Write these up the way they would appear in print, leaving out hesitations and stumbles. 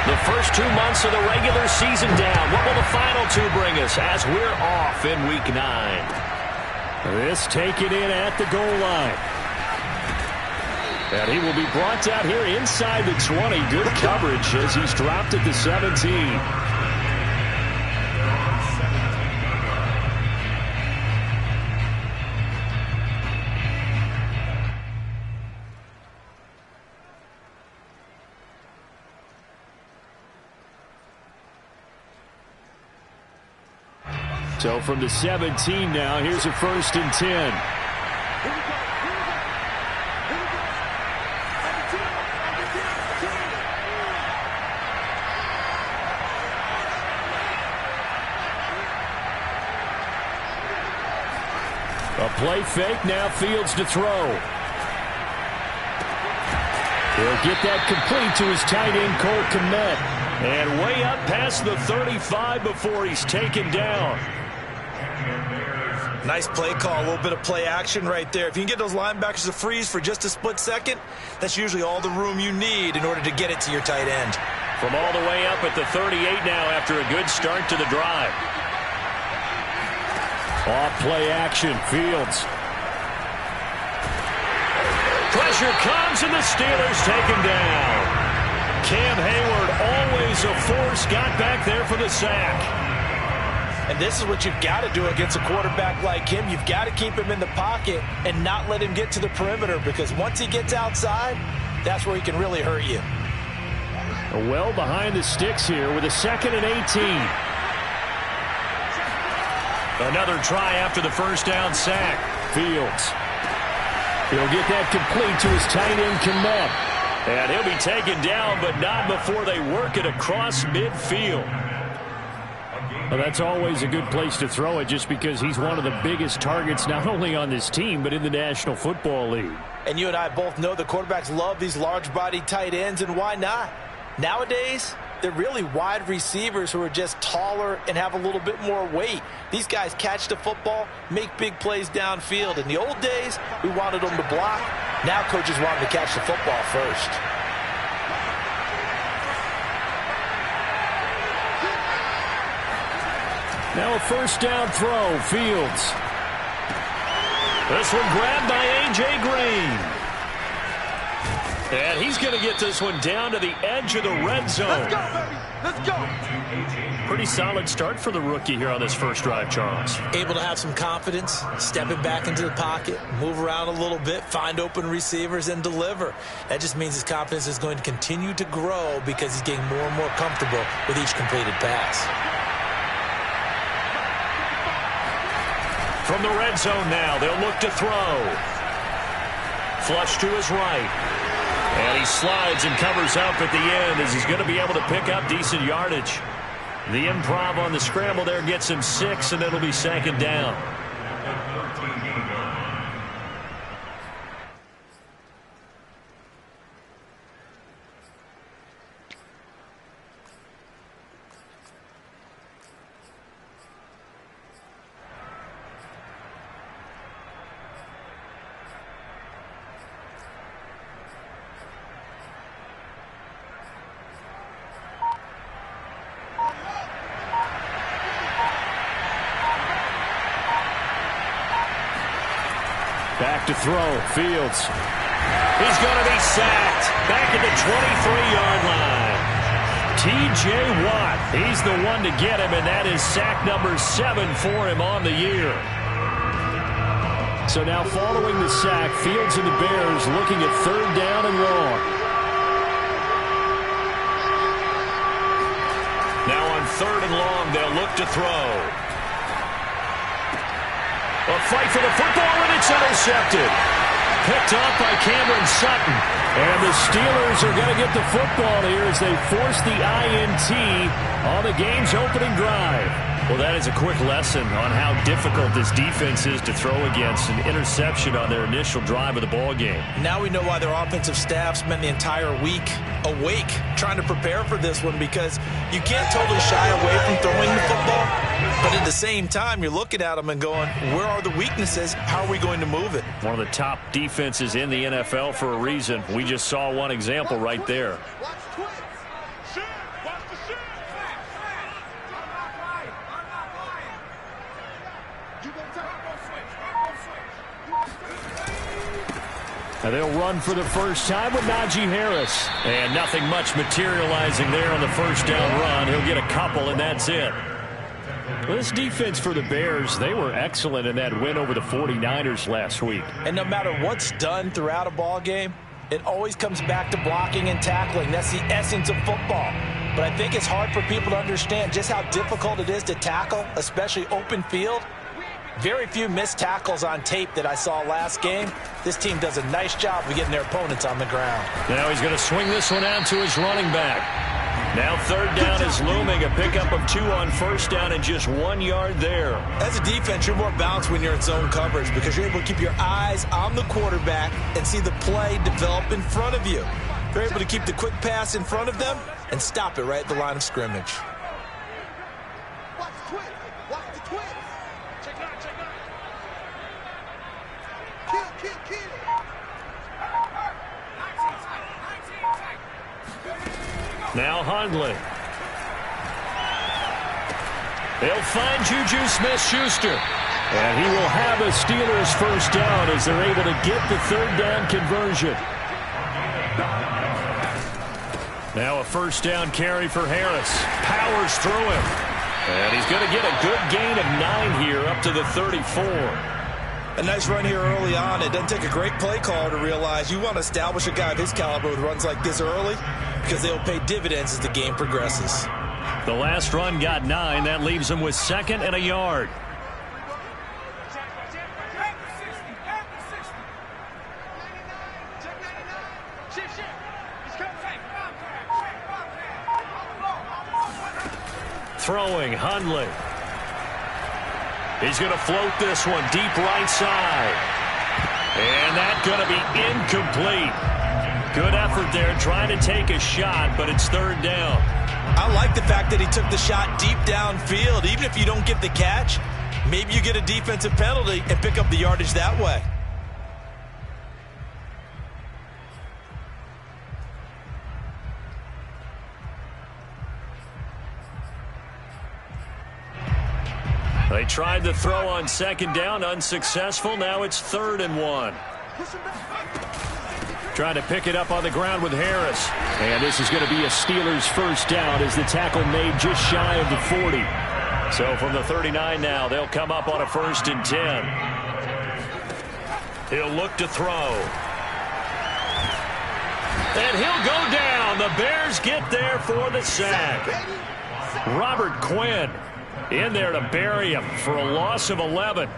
The first 2 months of the regular season down. What will the final 2 bring us as we're off in Week 9? This taken in at the goal line. And he will be brought down here inside the 20. Good coverage as he's dropped at the 17. So from the 17 now, here's a 1st and 10. A play fake, now Fields to throw. He'll get that complete to his tight end, Cole Kmet. And way up past the 35 before he's taken down. Nice play call, a little bit of play action right there. If you can get those linebackers to freeze for just a split second, that's usually all the room you need in order to get it to your tight end. From all the way up at the 38 now after a good start to the drive. Off play action, Fields. Pressure comes and the Steelers take him down. Cam Hayward, always a force, got back there for the sack. And this is what you've got to do against a quarterback like him. You've got to keep him in the pocket and not let him get to the perimeter, because once he gets outside, that's where he can really hurt you. Well behind the sticks here with a 2nd and 18. Another try after the first down sack. Fields. He'll get that complete to his tight end, Kmet. And he'll be taken down, but not before they work it across midfield. Well, that's always a good place to throw it, just because he's one of the biggest targets not only on this team but in the National Football League. And you and I both know the quarterbacks love these large-bodied tight ends, and why not? Nowadays, they're really wide receivers who are just taller and have a little bit more weight. These guys catch the football, make big plays downfield. In the old days, we wanted them to block. Now coaches want them to catch the football first. Now a 1st down throw, Fields. This one grabbed by A.J. Green. And he's going to get this one down to the edge of the red zone. Let's go, baby. Let's go. Pretty solid start for the rookie here on this first drive, Charles. Able to have some confidence, stepping back into the pocket, move around a little bit, find open receivers, and deliver. That just means his confidence is going to continue to grow because he's getting more and more comfortable with each completed pass. From the red zone now, they'll look to throw. Flush to his right. And he slides and covers up at the end as he's going to be able to pick up decent yardage. The improv on the scramble there gets him 6, and it'll be 2nd down. Back to throw, Fields. He's going to be sacked back at the 23-yard line. T.J. Watt, he's the one to get him, and that is sack number 7 for him on the year. So now following the sack, Fields and the Bears looking at 3rd down and long. Now on 3rd and long, they'll look to throw. A fight for the football, and it's intercepted. Picked off by Cameron Sutton. And the Steelers are going to get the football here as they force the INT on the game's opening drive. Well, that is a quick lesson on how difficult this defense is to throw against. An interception on their initial drive of the ball game. Now we know why their offensive staff spent the entire week awake trying to prepare for this one, because you can't totally shy away from throwing the football, but at the same time you're looking at them and going, where are the weaknesses? How are we going to move it? One of the top defenses in the NFL for a reason. We just saw one example right there. And they'll run for the first time with Najee Harris. And nothing much materializing there on the first down run. He'll get a couple, and that's it. Well, this defense for the Bears, they were excellent in that win over the 49ers last week. And no matter what's done throughout a ball game, it always comes back to blocking and tackling. That's the essence of football. But I think it's hard for people to understand just how difficult it is to tackle, especially open field. Very few missed tackles on tape that I saw last game. This team does a nice job of getting their opponents on the ground. Now he's going to swing this one out to his running back. Now third down is looming. A pickup of 2 on first down and just 1 yard there. As a defense, you're more balanced when you're in zone coverage because you're able to keep your eyes on the quarterback and see the play develop in front of you. You're able to keep the quick pass in front of them and stop it right at the line of scrimmage. Now Hundley. They'll find Juju Smith-Schuster. And he will have a Steelers first down as they're able to get the third down conversion. Now a first down carry for Harris. Powers through him. And he's going to get a good gain of 9 here up to the 34. A nice run here early on. It doesn't take a great play caller to realize you want to establish a guy of his caliber with runs like this early because they'll pay dividends as the game progresses. The last run got 9. That leaves him with 2nd and a yard. Throwing, Hundley. He's going to float this one deep right side. And that's going to be incomplete. Good effort there trying to take a shot, but it's third down. I like the fact that he took the shot deep downfield. Even if you don't get the catch, maybe you get a defensive penalty and pick up the yardage that way. They tried the throw on second down, unsuccessful. Now it's 3rd and 1. Trying to pick it up on the ground with Harris. And this is going to be a Steelers first down as the tackle made just shy of the 40. So from the 39 now, they'll come up on a 1st and 10. He'll look to throw. And he'll go down. The Bears get there for the sack. Robert Quinn in there to bury him for a loss of 11.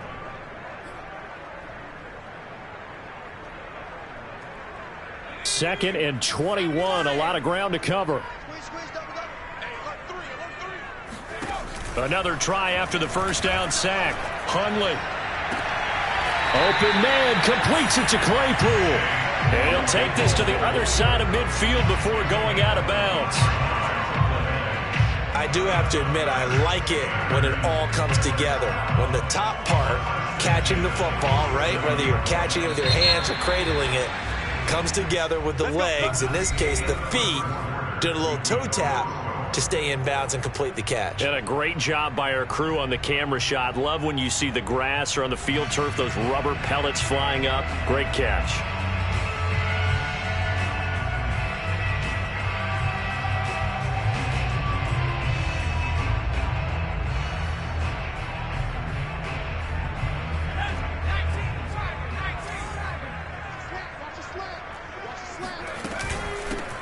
Second and 21. A lot of ground to cover. Another try after the first down sack. Hundley. Open man completes it to Claypool. And he'll take this to the other side of midfield before going out of bounds. I do have to admit, I like it when it all comes together. When the top part, catching the football, right, whether you're catching it with your hands or cradling it, comes together with the legs, in this case the feet, did a little toe tap to stay in bounds and complete the catch. And a great job by our crew on the camera shot. Love when you see the grass or on the field turf, those rubber pellets flying up. Great catch.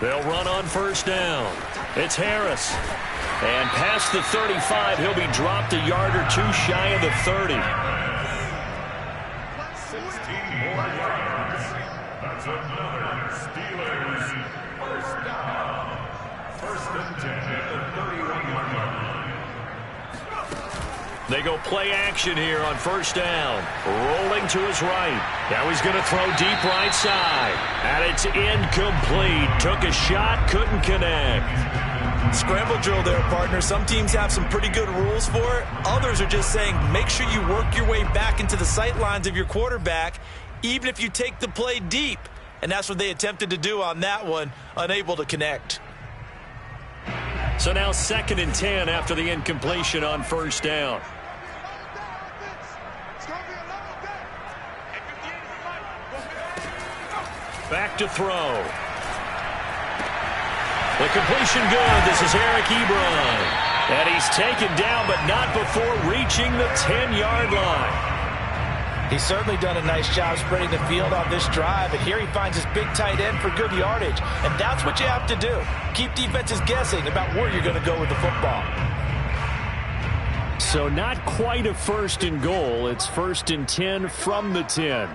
They'll run on first down. It's Harris. And past the 35, he'll be dropped a yard or 2 shy of the 30. 16 more yards. That's another Steelers first down. 1st and 10 at the 31-yard line. They go play action here on first down. Rolling to his right. Now he's going to throw deep right side. And it's incomplete. Took a shot, couldn't connect. Scramble drill there, partner. Some teams have some pretty good rules for it. Others are just saying make sure you work your way back into the sight lines of your quarterback, even if you take the play deep. And that's what they attempted to do on that one, unable to connect. So now 2nd and 10 after the incompletion on first down. Back to throw. The completion good. This is Eric Ebron. And he's taken down, but not before reaching the 10-yard line. He's certainly done a nice job spreading the field on this drive, and here he finds his big tight end for good yardage. And that's what you have to do. Keep defenses guessing about where you're going to go with the football. So not quite a 1st and goal. It's 1st and 10 from the 10.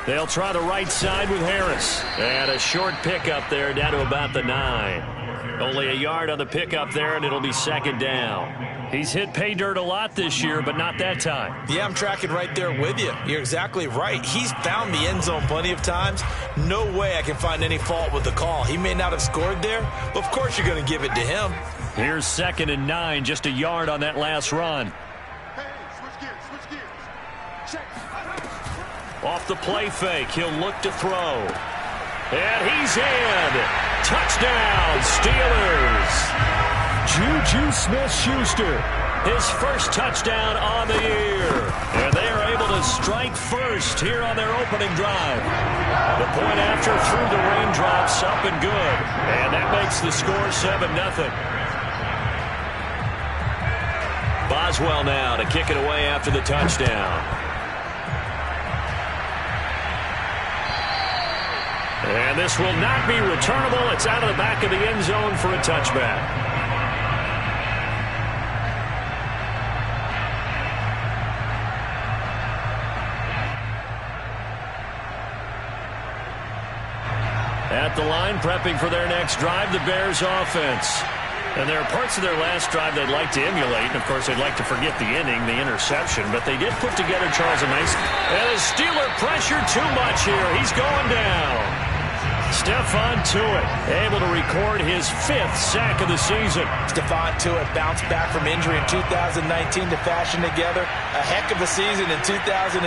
They'll try the right side with Harris. And a short pickup there down to about the 9. Only a yard on the pickup there, and it'll be 2nd down. He's hit pay dirt a lot this year, but not that time. Yeah, I'm tracking right there with you. You're exactly right. He's found the end zone plenty of times. No way I can find any fault with the call. He may not have scored there, but of course you're going to give it to him. Here's 2nd and 9, just a yard on that last run. Hey, switch gears. Check. Off the play fake, he'll look to throw. And he's in. Touchdown, Steelers. Juju Smith-Schuster. His first touchdown on the year. And they are able to strike first here on their opening drive. The point after through the raindrops, up and good. And that makes the score 7-0. Boswell now to kick it away after the touchdown. And this will not be returnable. It's out of the back of the end zone for a touchback. At the line, prepping for their next drive, the Bears offense. And there are parts of their last drive they'd like to emulate. And, of course, they'd like to forget the inning, the interception. But they did put together Charles a nice. And the Steeler pressure too much here. He's going down. Stephon Tuitt able to record his 5th sack of the season. Stephon Tuitt bounced back from injury in 2019 to fashion together a heck of a season in 2020.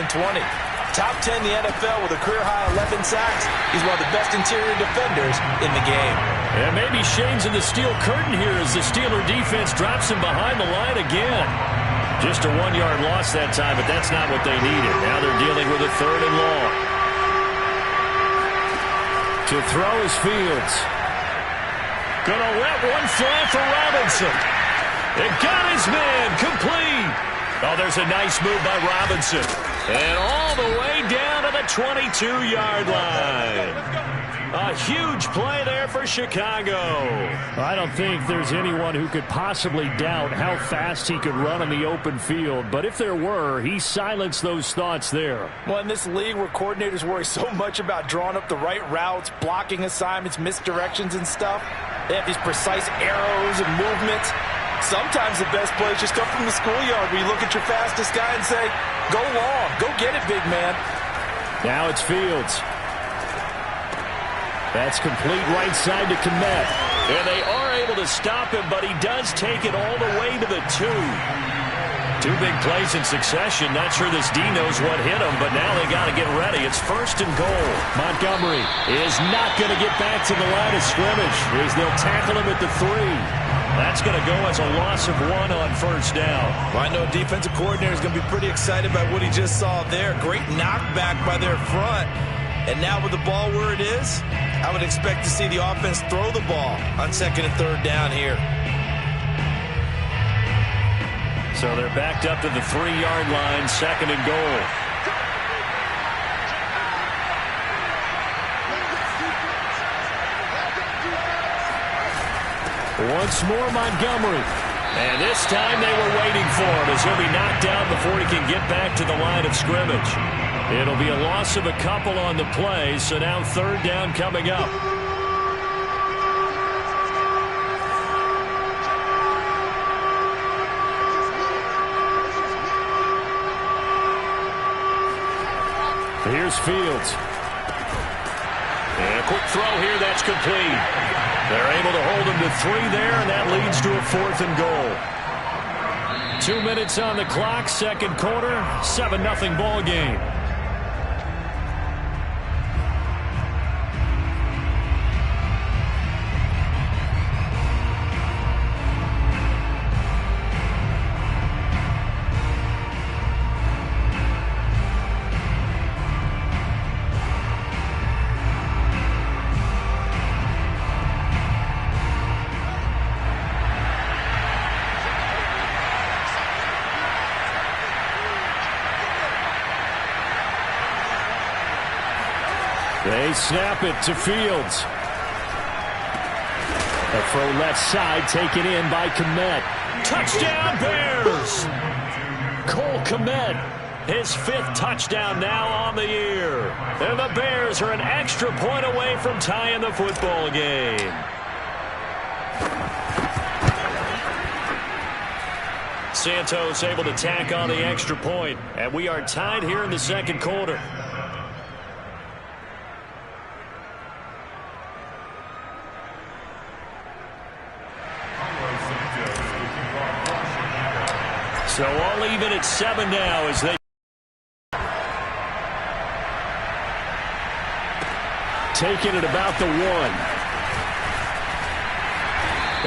Top 10 in the NFL with a career-high 11 sacks. He's one of the best interior defenders in the game. And maybe Shane's in the steel curtain here as the Steeler defense drops him behind the line again. Just a 1-yard loss that time, but that's not what they needed. Now they're dealing with a 3rd and long. To throw is Fields. Gonna let one fly for Robinson. It got his man complete. Oh, there's a nice move by Robinson. And all the way down to the 22-yard line. A huge play there for Chicago. I don't think there's anyone who could possibly doubt how fast he could run on the open field. But if there were, he silenced those thoughts there. Well, in this league where coordinators worry so much about drawing up the right routes, blocking assignments, misdirections and stuff, they have these precise arrows and movements. Sometimes the best plays just come from the schoolyard where you look at your fastest guy and say, go long, go get it, big man. Now it's Fields. That's complete right side to Kmet. And they are able to stop him, but he does take it all the way to the 2. 2 big plays in succession. Not sure this D knows what hit him, but now they got to get ready. It's 1st and goal. Montgomery is not going to get back to the line of scrimmage as they'll tackle him at the 3. That's going to go as a loss of 1 on 1st down. Well, I know defensive coordinator is going to be pretty excited by what he just saw there. Great knockback by their front. And now with the ball where it is, I would expect to see the offense throw the ball on 2nd and 3rd down here. So they're backed up to the 3-yard line, 2nd and goal. Once more, Montgomery. And this time they were waiting for him as he'll be knocked down before he can get back to the line of scrimmage. It'll be a loss of a couple on the play, so now 3rd down coming up. Here's Fields. And a quick throw here, that's complete. They're able to hold him to 3 there, and that leads to a 4th and goal. 2 minutes on the clock, 2nd quarter, 7-0 ball game. they snap it to Fields. A throw left side taken in by Kmet. Touchdown Bears! Cole Kmet, his 5th touchdown now on the year. And the Bears are an extra point away from tying the football game. Santos able to tack on the extra point, and we are tied here in the second quarter. So all even at 7 now as they taking it about the 1.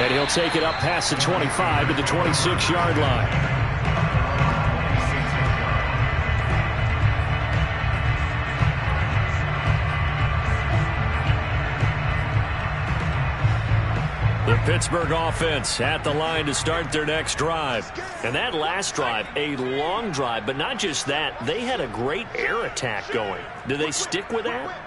And he'll take it up past the 25 to the 26-yard line. The Pittsburgh offense at the line to start their next drive. And that last drive, a long drive, but not just that, they had a great air attack going. Do they stick with that?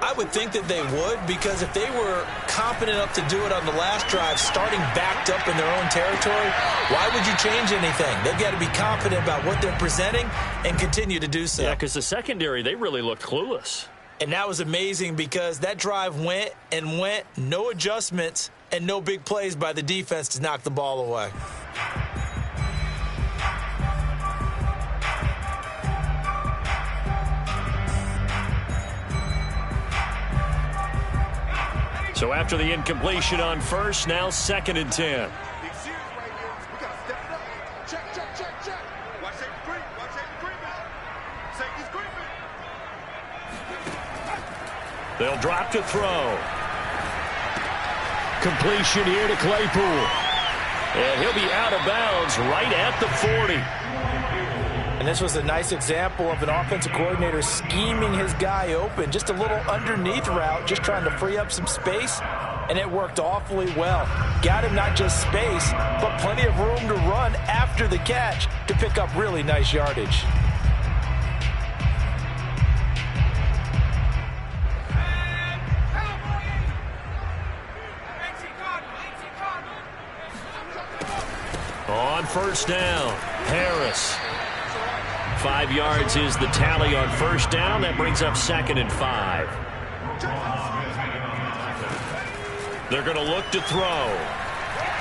I would think that they would, because if they were confident enough to do it on the last drive, starting backed up in their own territory, why would you change anything? They've got to be confident about what they're presenting and continue to do so. Yeah, because the secondary, they really looked clueless. And that was amazing because that drive went and went, no adjustments, and no big plays by the defense to knock the ball away. So after the incompletion on first, now 2nd and 10. They'll drop to throw. Completion here to Claypool. And he'll be out of bounds right at the 40. And this was a nice example of an offensive coordinator scheming his guy open. Just a little underneath route, just trying to free up some space, and it worked awfully well. Got him not just space, but plenty of room to run after the catch to pick up really nice yardage. On first down, Harris. 5 yards is the tally on first down. That brings up 2nd and 5. They're going to look to throw.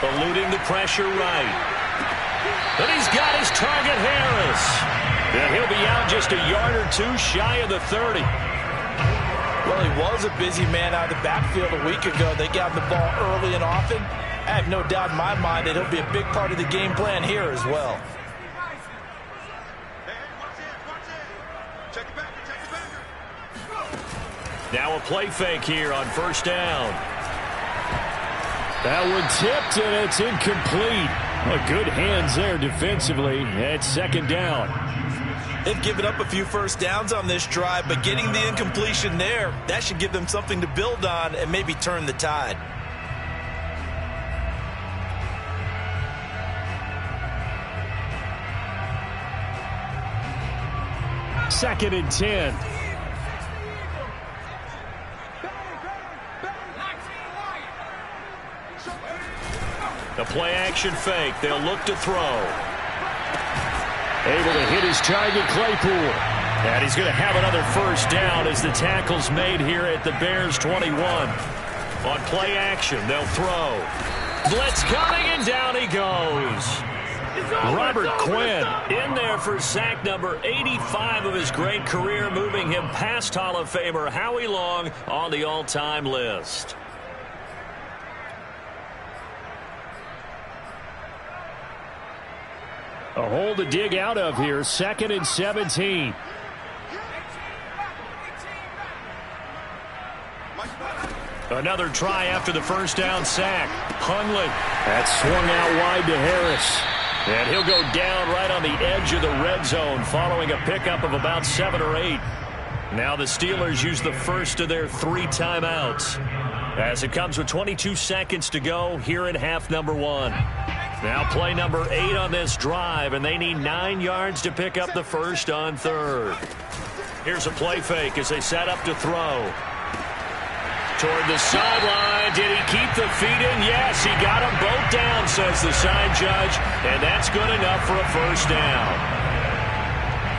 Eluding the pressure right. But he's got his target, Harris. And he'll be out just a yard or 2 shy of the 30. Well, he was a busy man out of the backfield a week ago. They got the ball early and often. I have no doubt in my mind that he'll be a big part of the game plan here as well. Now a play fake here on first down. That one tipped, and it's incomplete. Good hands there defensively at 2nd down. They've given up a few first downs on this drive, but getting the incompletion there, that should give them something to build on and maybe turn the tide. Second and 10. The play-action fake. They'll look to throw. Able to hit his target, Claypool. And he's going to have another first down as the tackle's made here at the Bears 21. On play-action, they'll throw. Blitz coming, and down he goes. Robert Quinn in there for sack number 85 of his great career, moving him past Hall of Famer Howie Long on the all-time list. A hole to dig out of here, 2nd and 17. Another try after the first down sack. Hundley. That swung out wide to Harris. And he'll go down right on the edge of the red zone following a pickup of about 7 or 8. Now the Steelers use the first of their 3 timeouts as it comes with 22 seconds to go here in half number 1. Now play number 8 on this drive, and they need 9 yards to pick up the first on 3rd. Here's a play fake as they set up to throw. Toward the sideline. Did he keep the feet in? Yes, he got them both down, says the side judge. And that's good enough for a first down.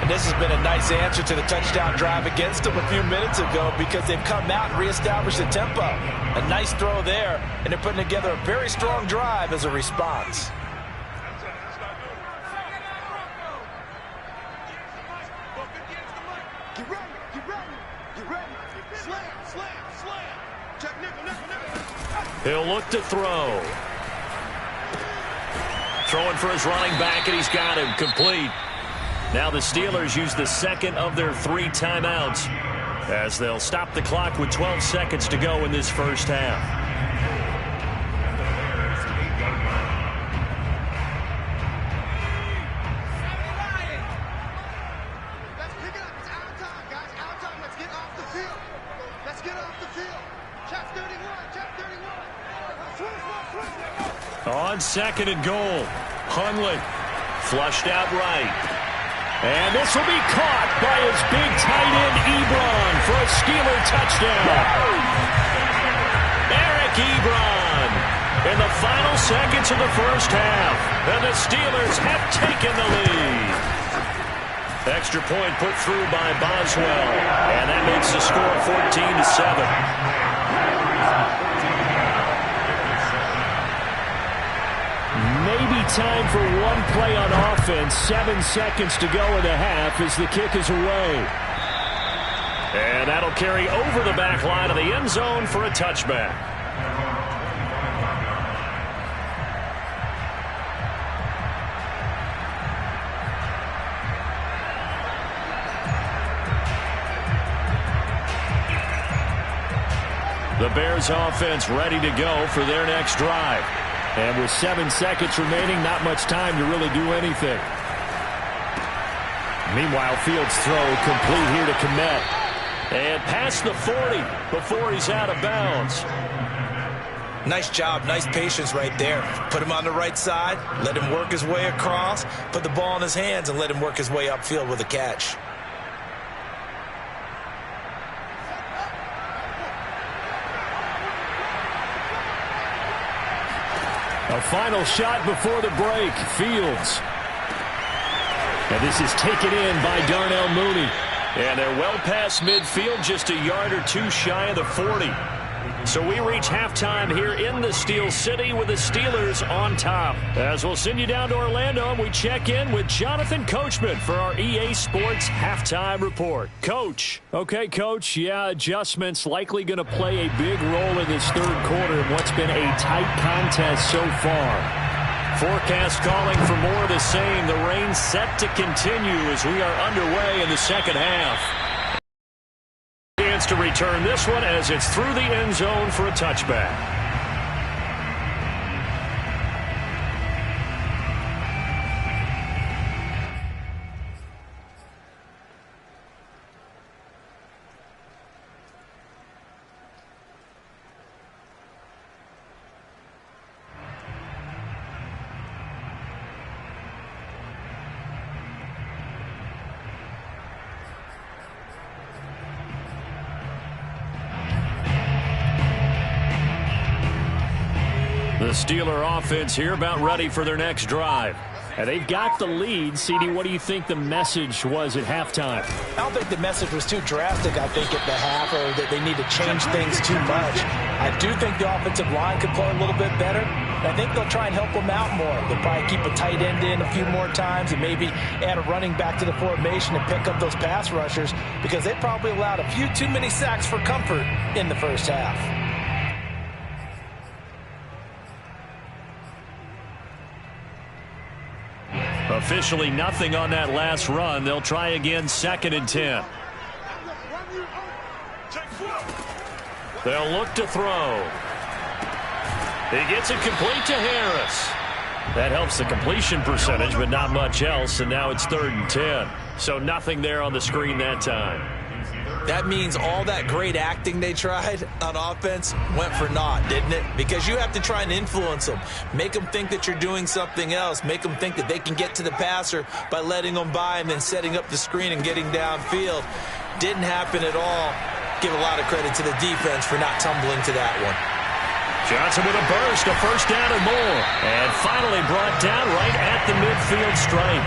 And this has been a nice answer to the touchdown drive against them a few minutes ago because they've come out and reestablished the tempo. A nice throw there, and they're putting together a very strong drive as a response. Get ready, get ready, get ready. Slam, slam, slam. Check nickel, nickel, nickel. He'll look to throw. Throwing for his running back, and he's got him complete. Now the Steelers use the second of their 3 timeouts as they'll stop the clock with 12 seconds to go in this first half. Let's pick it up. It's out of time, guys. Out of time. Let's get off the field. Let's get off the field. Check 31. Check 31. On second and goal, Hundley flushed out right. And this will be caught by his big tight end, Ebron, for a Steeler touchdown. Eric Ebron in the final seconds of the first half. And the Steelers have taken the lead. Extra point put through by Boswell. And that makes the score 14-7. Maybe time for one play on offense. 7 seconds to go in the half as the kick is away. And that'll carry over the back line of the end zone for a touchback. The Bears offense ready to go for their next drive. And with 7 seconds remaining, not much time to really do anything. Meanwhile, Fields' throw complete here to Kmet. And past the 40 before he's out of bounds. Nice job, nice patience right there. Put him on the right side, let him work his way across, put the ball in his hands, and let him work his way upfield with a catch. A final shot before the break. Fields. And this is taken in by Darnell Mooney. And they're well past midfield, just a yard or two shy of the 40. So we reach halftime here in the Steel City with the Steelers on top. As we'll send you down to Orlando, and we check in with Jonathan Coachman for our EA Sports Halftime Report. Coach. Okay, Coach. Yeah, adjustments likely going to play a big role in this third quarter in what's been a tight contest so far. Forecast calling for more of the same. The rain set to continue as we are underway in the second half. Chance to return this one as it's through the end zone for a touchback. The Steeler offense here about ready for their next drive. And they've got the lead. CD, what do you think the message was at halftime? I don't think the message was too drastic, I think, at the half, or that they need to change things too much. I do think the offensive line could play a little bit better. And I think they'll try and help them out more. They'll probably keep a tight end in a few more times and maybe add a running back to the formation and pick up those pass rushers because they probably allowed a few too many sacks for comfort in the first half. Officially nothing on that last run. They'll try again, 2nd and 10. They'll look to throw. He gets it complete to Harris. That helps the completion percentage, but not much else, and now it's 3rd and 10. So nothing there on the screen that time. That means all that great acting they tried on offense went for naught, didn't it? Because you have to try and influence them. Make them think that you're doing something else. Make them think that they can get to the passer by letting them by and then setting up the screen and getting downfield. Didn't happen at all. Give a lot of credit to the defense for not tumbling to that one. Johnson with a burst, a first down and more. And finally brought down right at the midfield stripe.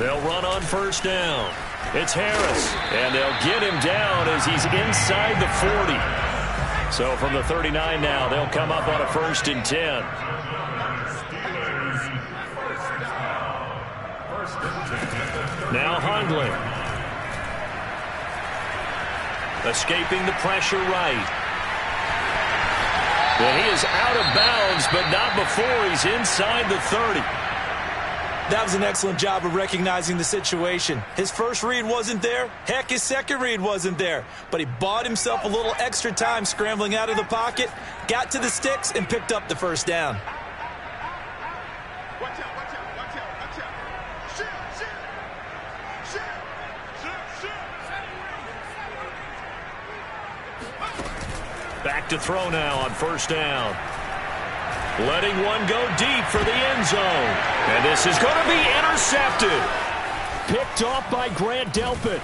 They'll run on first down. It's Harris, and they'll get him down as he's inside the 40. So from the 39 now, they'll come up on a 1st and 10. Now Hundley. Escaping the pressure right. And he is out of bounds, but not before he's inside the 30. That was an excellent job of recognizing the situation. His first read wasn't there. Heck, his second read wasn't there. But he bought himself a little extra time scrambling out of the pocket, got to the sticks, and picked up the first down. Watch out, watch out, watch out, watch out. Shoot, shoot. Shoot, shoot, shoot. Back to throw now on first down. Letting one go deep for the end zone. And this is going to be intercepted. Picked off by Grant Delpit.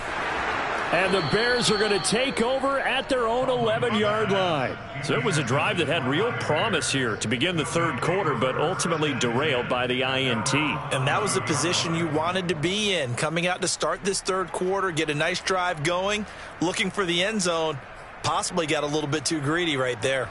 And the Bears are going to take over at their own 11-yard line. So it was a drive that had real promise here to begin the third quarter, but ultimately derailed by the INT. And that was the position you wanted to be in. Coming out to start this third quarter, get a nice drive going, looking for the end zone. Possibly got a little bit too greedy right there.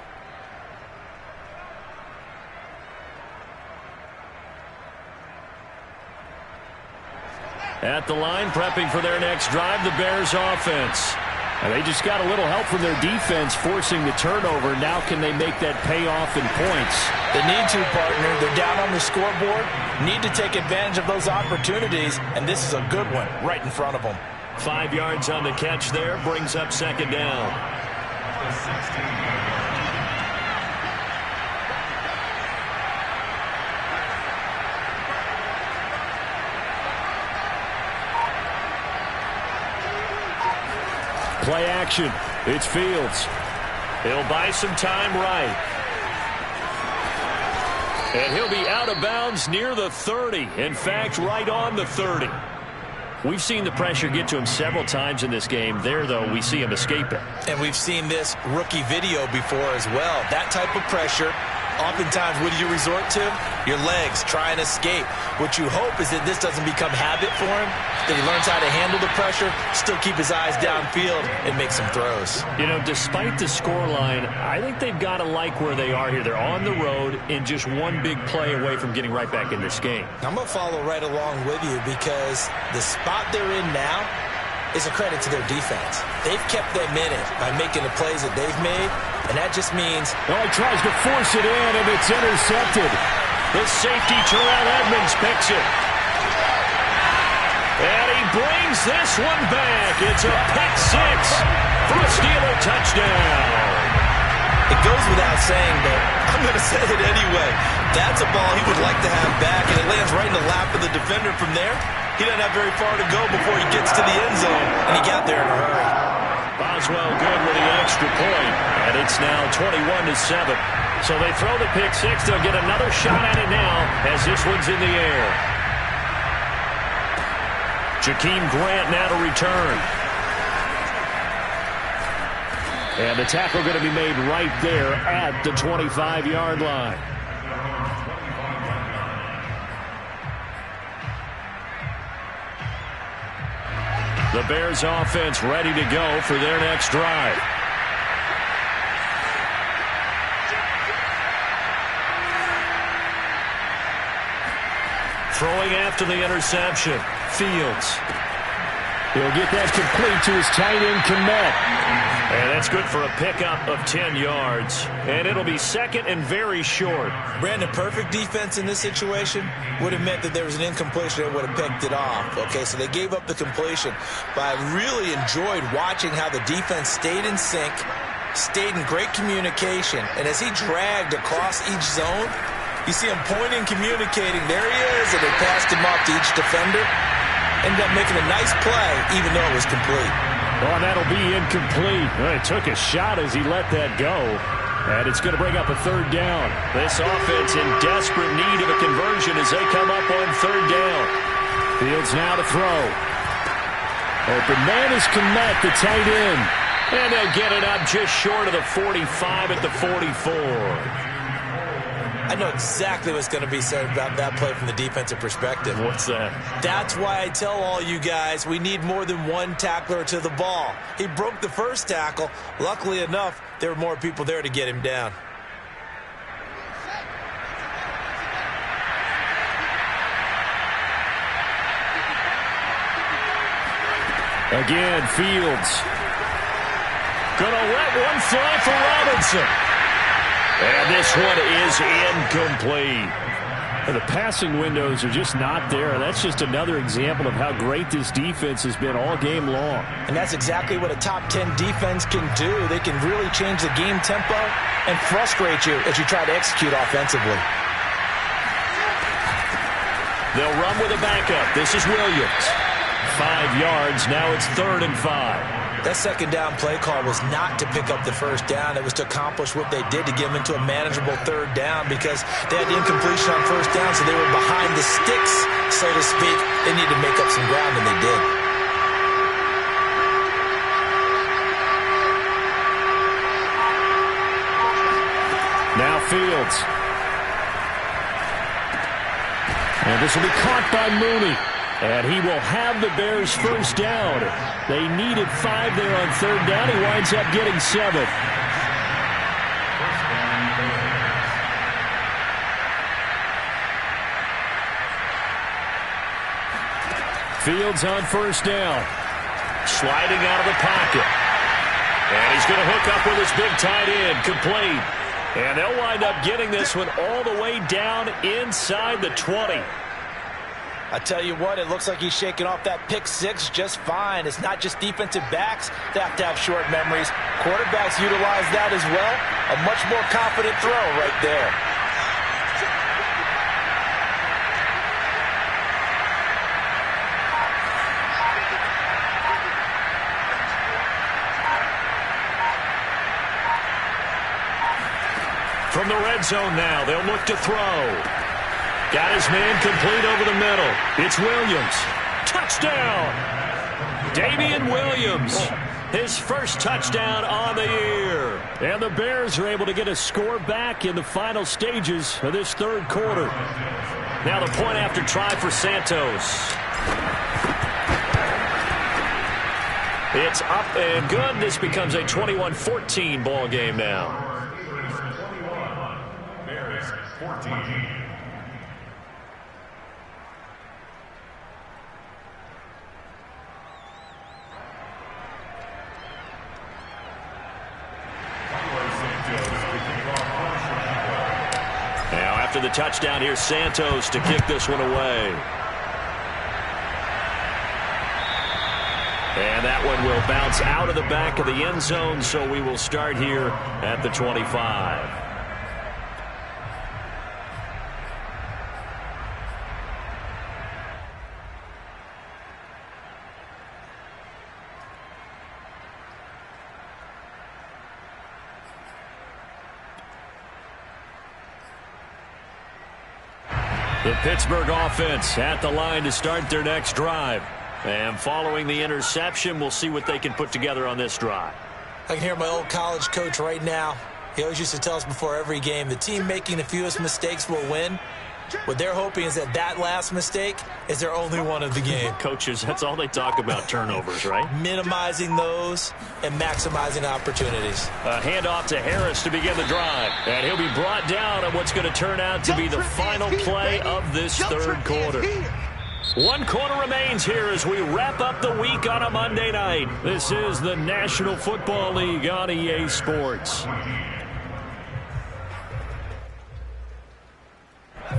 At the line, prepping for their next drive, the Bears offense. And they just got a little help from their defense forcing the turnover. Now can they make that pay off in points? They need to, partner. They're down on the scoreboard. Need to take advantage of those opportunities, and this is a good one right in front of them. 5 yards on the catch there, brings up second down. Play action. It's Fields. He'll buy some time right. And he'll be out of bounds near the 30. In fact, right on the 30. We've seen the pressure get to him several times in this game. There, though, we see him escape it. And we've seen this rookie video before as well. That type of pressure, oftentimes, what do you resort to? Your legs, try and escape. What you hope is that this doesn't become habit for him, that he learns how to handle the pressure, still keep his eyes downfield, and make some throws. You know, despite the scoreline, I think they've got to like where they are here. They're on the road and just one big play away from getting right back in this game. I'm going to follow right along with you because the spot they're in now is a credit to their defense. They've kept them in it by making the plays that they've made, and that just means... Well, he tries to force it in, and it's intercepted. The safety, Terrell Edmonds, picks it. And he brings this one back. It's a pick six for a Steeler touchdown. It goes without saying, but I'm going to say it anyway. That's a ball he would like to have back, and it lands right in the lap of the defender from there. He doesn't have very far to go before he gets to the end zone, and he got there in a hurry. Boswell good with the extra point, and it's now 21-7. So they throw the pick six. They'll get another shot at it now as this one's in the air. Jakeem Grant now to return. And the tackle going to be made right there at the 25-yard line. The Bears offense ready to go for their next drive. Throwing after the interception, Fields. He'll get that complete to his tight end, Kmet. And that's good for a pickup of 10 yards. And it'll be second and very short. Brandon, perfect defense in this situation would have meant that there was an incompletion that would have picked it off. Okay, so they gave up the completion. But I really enjoyed watching how the defense stayed in sync, stayed in great communication. And as he dragged across each zone, you see him pointing, communicating. There he is, and they passed him off to each defender. Ended up making a nice play, even though it was complete. Oh, that'll be incomplete. Well, he took a shot as he let that go. And it's going to bring up a third down. This offense in desperate need of a conversion as they come up on third down. Fields now to throw. Open man is Kmet, the tight end. And they'll get it up just short of the 45 at the 44. I know exactly what's going to be said about that play from the defensive perspective. What's that? That's why I tell all you guys we need more than one tackler to the ball. He broke the first tackle. Luckily enough, there were more people there to get him down. Again, Fields. Gonna let one fly for Robinson. And this one is incomplete. And the passing windows are just not there. That's just another example of how great this defense has been all game long. And that's exactly what a top 10 defense can do. They can really change the game tempo and frustrate you as you try to execute offensively. They'll run with a backup. This is Williams. 5 yards. Now it's 3rd and 5. That second down play call was not to pick up the first down. It was to accomplish what they did to get them into a manageable 3rd down because they had the incompletion on first down, so they were behind the sticks, so to speak. They needed to make up some ground, and they did. Now Fields. And this will be caught by Mooney. And he will have the Bears first down. They needed 5 there on 3rd down. He winds up getting 7. Fields on first down. Sliding out of the pocket. And he's going to hook up with his big tight end. Complete. And they'll wind up getting this one all the way down inside the 20. I tell you what, it looks like he's shaking off that pick 6 just fine. It's not just defensive backs that have to have short memories. Quarterbacks utilize that as well. A much more confident throw right there. From the red zone now, they'll look to throw. Got his man complete over the middle. It's Williams. Touchdown! Damian Williams. His first touchdown on the year. And the Bears are able to get a score back in the final stages of this 3rd quarter. Now the point after try for Santos. It's up and good. This becomes a 21-14 ball game now. Bears 14. After the touchdown, here's Santos to kick this one away. And that one will bounce out of the back of the end zone, so we will start here at the 25. The Pittsburgh offense at the line to start their next drive. And following the interception, we'll see what they can put together on this drive. I can hear my old college coach right now. He always used to tell us before every game, the team making the fewest mistakes will win. What they're hoping is that last mistake is their only one of the game. Coaches, that's all they talk about, turnovers, right? Minimizing those and maximizing opportunities. A handoff to Harris to begin the drive. And he'll be brought down on what's going to turn out to be the final play of this 3rd quarter. 1 quarter remains here as we wrap up the week on a Monday night. This is the National Football League on EA Sports.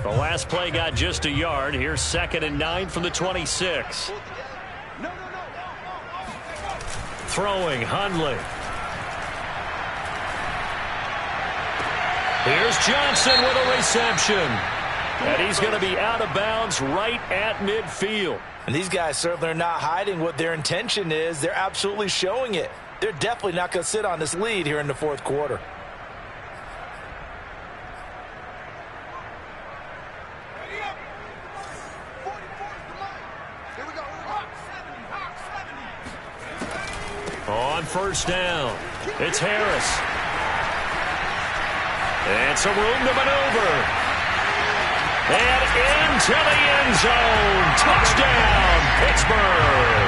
The last play got just a yard. Here's 2nd and 9 from the 26. Throwing, Hundley. Here's Johnson with a reception. And he's going to be out of bounds right at midfield. And these guys certainly are not hiding what their intention is. They're absolutely showing it. They're definitely not going to sit on this lead here in the 4th quarter. On first down, it's Harris. And some room to maneuver. And into the end zone. Touchdown, Pittsburgh.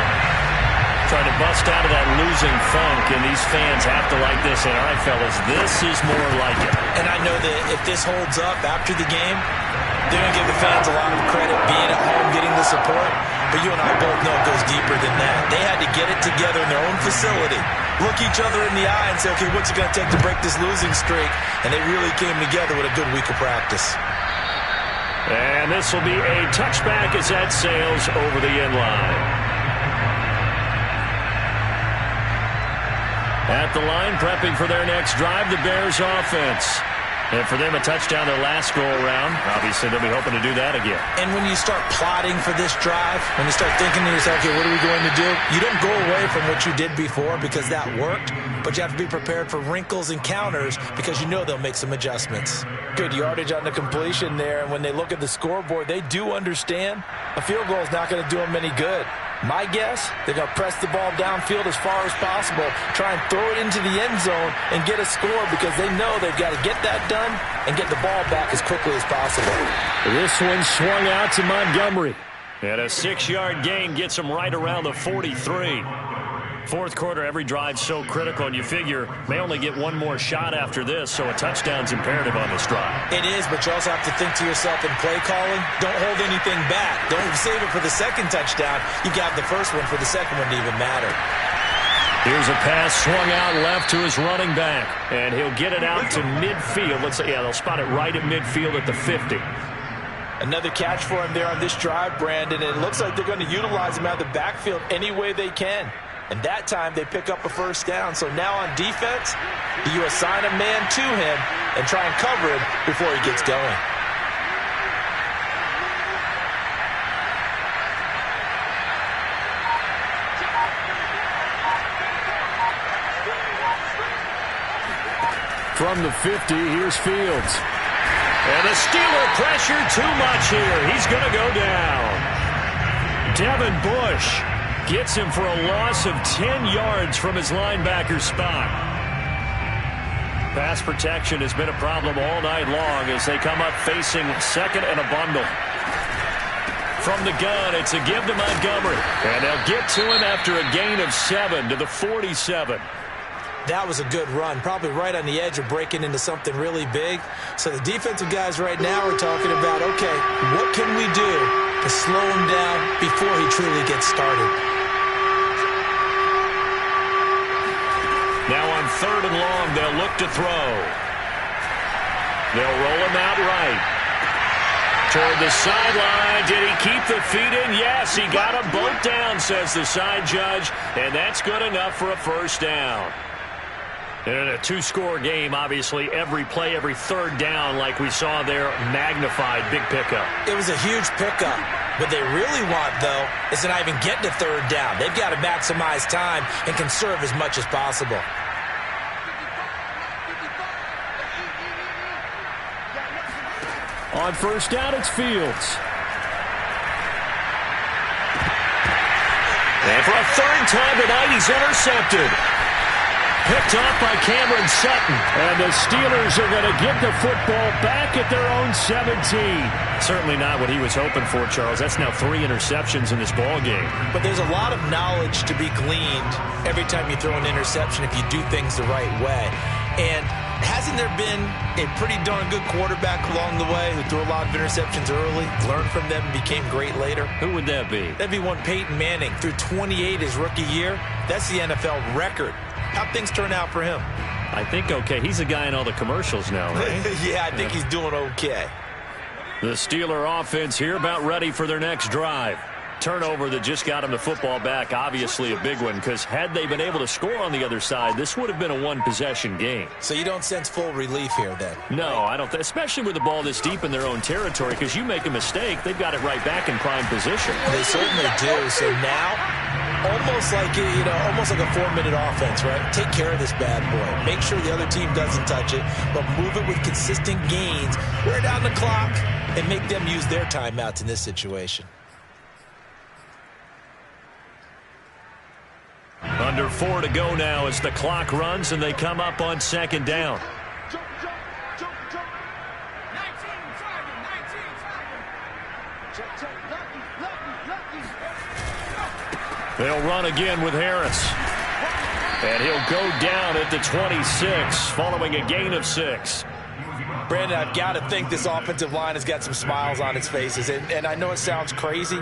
Trying to bust out of that losing funk, and these fans have to like this. And all right, fellas, this is more like it. And I know that if this holds up after the game, they're going to give the fans a lot of credit being at home, getting the support. But you and I both know it goes deeper than that. They had to get it together in their own facility, look each other in the eye and say, okay, what's it going to take to break this losing streak? And they really came together with a good week of practice. And this will be a touchback as that sails over the end line. At the line, prepping for their next drive, the Bears offense. And for them, a touchdown their last go-around. Obviously, they'll be hoping to do that again. And when you start plotting for this drive, when you start thinking to yourself, okay, what are we going to do? You don't go away from what you did before because that worked, but you have to be prepared for wrinkles and counters because you know they'll make some adjustments. Good yardage on the completion there, and when they look at the scoreboard, they do understand a field goal is not going to do them any good. My guess, they're going to press the ball downfield as far as possible, try and throw it into the end zone and get a score because they know they've got to get that done and get the ball back as quickly as possible. This one swung out to Montgomery. And a 6-yard gain gets him right around the 43. Fourth quarter, every drive's so critical, and you figure may only get one more shot after this, so a touchdown's imperative on this drive. It is, but you also have to think to yourself in play calling, don't hold anything back. Don't save it for the second touchdown. You got the first one for the second one to even matter. Here's a pass swung out left to his running back, and he'll get it out to midfield. Let's say, yeah, they'll spot it right at midfield at the 50. Another catch for him there on this drive, Brandon, and it looks like they're going to utilize him out of the backfield any way they can. And that time they pick up a first down. So now on defense, you assign a man to him and try and cover him before he gets going. From the 50, here's Fields. And the Steeler pressure too much here. He's going to go down. Devin Bush gets him for a loss of 10 yards from his linebacker spot. Pass protection has been a problem all night long as they come up facing second and a bundle. From the gun, it's a give to Montgomery. And they'll get to him after a gain of 7 to the 47. That was a good run, probably right on the edge of breaking into something really big. So the defensive guys right now are talking about, okay, what can we do to slow him down before he truly gets started? Now on third and long, they'll look to throw. They'll roll him out right. Toward the sideline. Did he keep the feet in? Yes, he got them both down, says the side judge. And that's good enough for a first down. And in a two-score game, obviously, every play, every third down, like we saw there, magnified, big pickup. It was a huge pickup. What they really want, though, is to not even get to third down. They've got to maximize time and conserve as much as possible. On first down, it's Fields. And for a third time tonight, he's intercepted. Picked off by Cameron Sutton. And the Steelers are going to get the football back at their own 17. Certainly not what he was hoping for, Charles. That's now 3 interceptions in this ball game. But there's a lot of knowledge to be gleaned every time you throw an interception if you do things the right way. And hasn't there been a pretty darn good quarterback along the way who threw a lot of interceptions early, learned from them, and became great later? Who would that be? That'd be one Peyton Manning. Threw 28 his rookie year. That's the NFL record. How'd things turn out for him? I think okay. He's a guy in all the commercials now, right? Yeah, I think he's doing okay. The Steeler offense here about ready for their next drive. Turnover that just got him the football back, obviously a big one, because had they been able to score on the other side, this would have been a one-possession game. So you don't sense full relief here then? No, I don't, especially with the ball this deep in their own territory, because you make a mistake, they've got it right back in prime position. They certainly do. So now, almost like a 4-minute offense, right? Take care of this bad boy. Make sure the other team doesn't touch it, but move it with consistent gains. Wear down the clock and make them use their timeouts in this situation. Under 4 to go now as the clock runs and they come up on second down. They'll run again with Harris. And he'll go down at the 26 following a gain of 6. Brandon, I've got to think this offensive line has got some smiles on its faces. And I know it sounds crazy,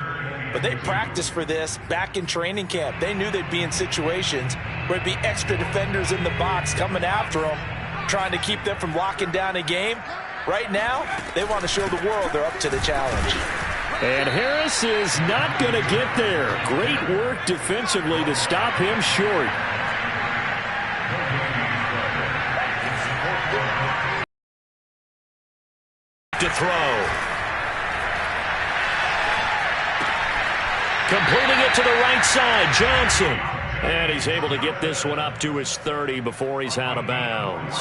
but they practiced for this back in training camp. They knew they'd be in situations where there'd be extra defenders in the box coming after them, trying to keep them from locking down a game. Right now, they want to show the world they're up to the challenge. And Harris is not going to get there. Great work defensively to stop him short. To throw. Completing it to the right side, Johnson. And he's able to get this one up to his 30 before he's out of bounds.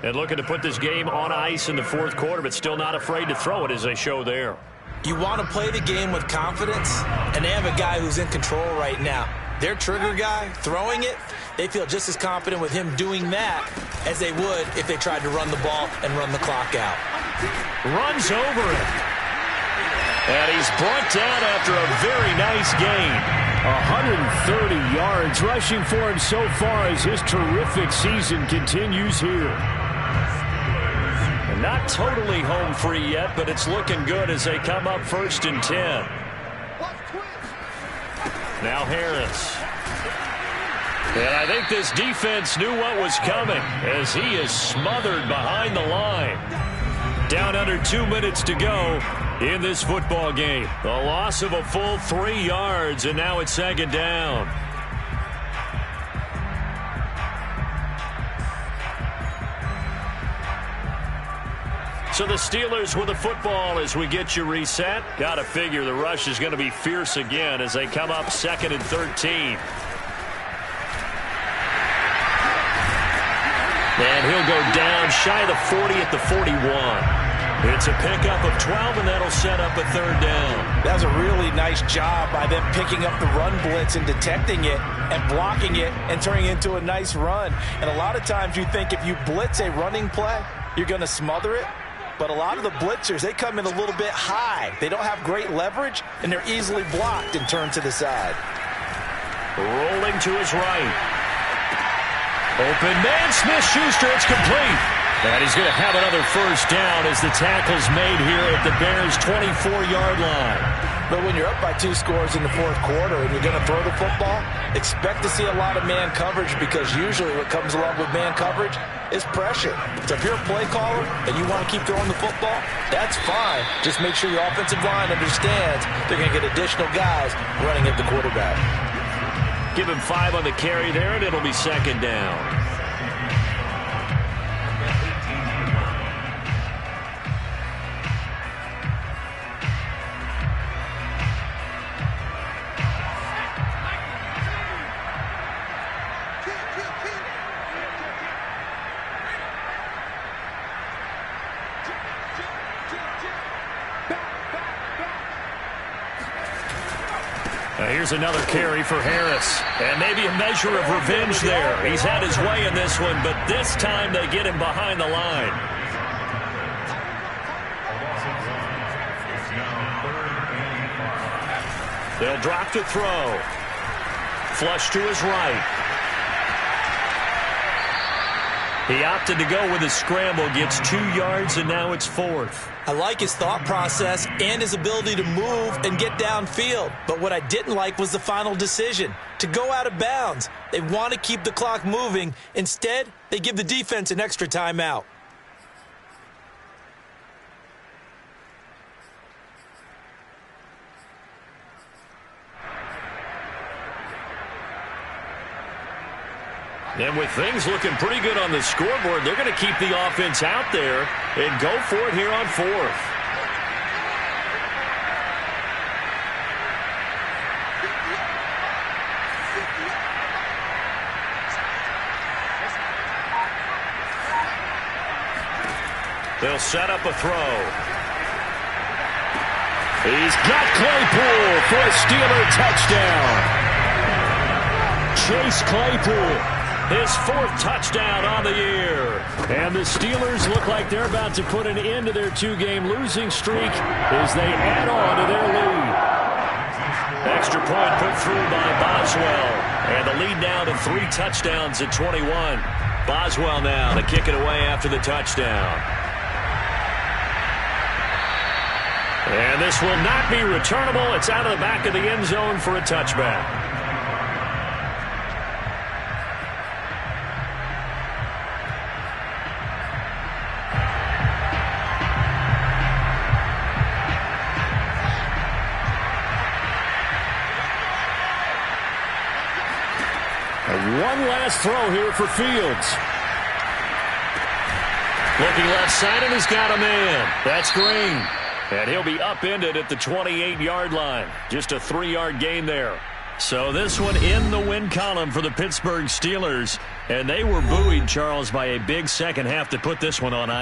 And looking to put this game on ice in the fourth quarter, but still not afraid to throw it as they show there. You want to play the game with confidence, and they have a guy who's in control right now. Their trigger guy, throwing it, they feel just as confident with him doing that as they would if they tried to run the ball and run the clock out. Runs over it. And he's brought down after a very nice gain. 130 yards rushing for him so far as his terrific season continues here. And not totally home free yet, but it's looking good as they come up 1st and 10. Now Harris. And I think this defense knew what was coming as he is smothered behind the line. Down under 2 minutes to go in this football game. A loss of a full 3 yards, and now it's second down. So the Steelers with the football as we get you reset. Got to figure the rush is going to be fierce again as they come up 2nd and 13. And he'll go down shy of the 40 at the 41. It's a pickup of 12, and that'll set up a 3rd down. That was a really nice job by them picking up the run blitz and detecting it and blocking it and turning it into a nice run. And a lot of times you think if you blitz a running play, you're going to smother it. But a lot of the blitzers, they come in a little bit high. They don't have great leverage, and they're easily blocked and turned to the side. Rolling to his right. Open man, Smith-Schuster, it's complete. And he's going to have another 1st down as the tackle's made here at the Bears' 24-yard line. But when you're up by 2 scores in the fourth quarter and you're going to throw the football, expect to see a lot of man coverage because usually what comes along with man coverage is pressure. So if you're a play caller and you want to keep throwing the football, that's fine. Just make sure your offensive line understands they're going to get additional guys running at the quarterback. Give him 5 on the carry there, and it'll be second down. Here's another carry for Harris. And maybe a measure of revenge there. He's had his way in this one, but this time they get him behind the line. They'll drop to throw. Flush to his right. He opted to go with a scramble, gets 2 yards, and now it's 4th. I like his thought process and his ability to move and get downfield. But what I didn't like was the final decision, to go out of bounds. They want to keep the clock moving. Instead, they give the defense an extra timeout. And with things looking pretty good on the scoreboard, they're going to keep the offense out there and go for it here on 4th. They'll set up a throw. He's got Claypool for a Steeler touchdown. Chase Claypool. His 4th touchdown on the year. And the Steelers look like they're about to put an end to their 2-game losing streak as they add on to their lead. Extra point put through by Boswell. And the lead now to 3 touchdowns at 21. Boswell now to kick it away after the touchdown. And this will not be returnable. It's out of the back of the end zone for a touchback. One last throw here for Fields. Looking left side, and he's got a man. That's Green. And he'll be upended at the 28-yard line. Just a 3-yard gain there. So this one in the win column for the Pittsburgh Steelers. And they were buoyed, Charles, by a big second half to put this one on ice.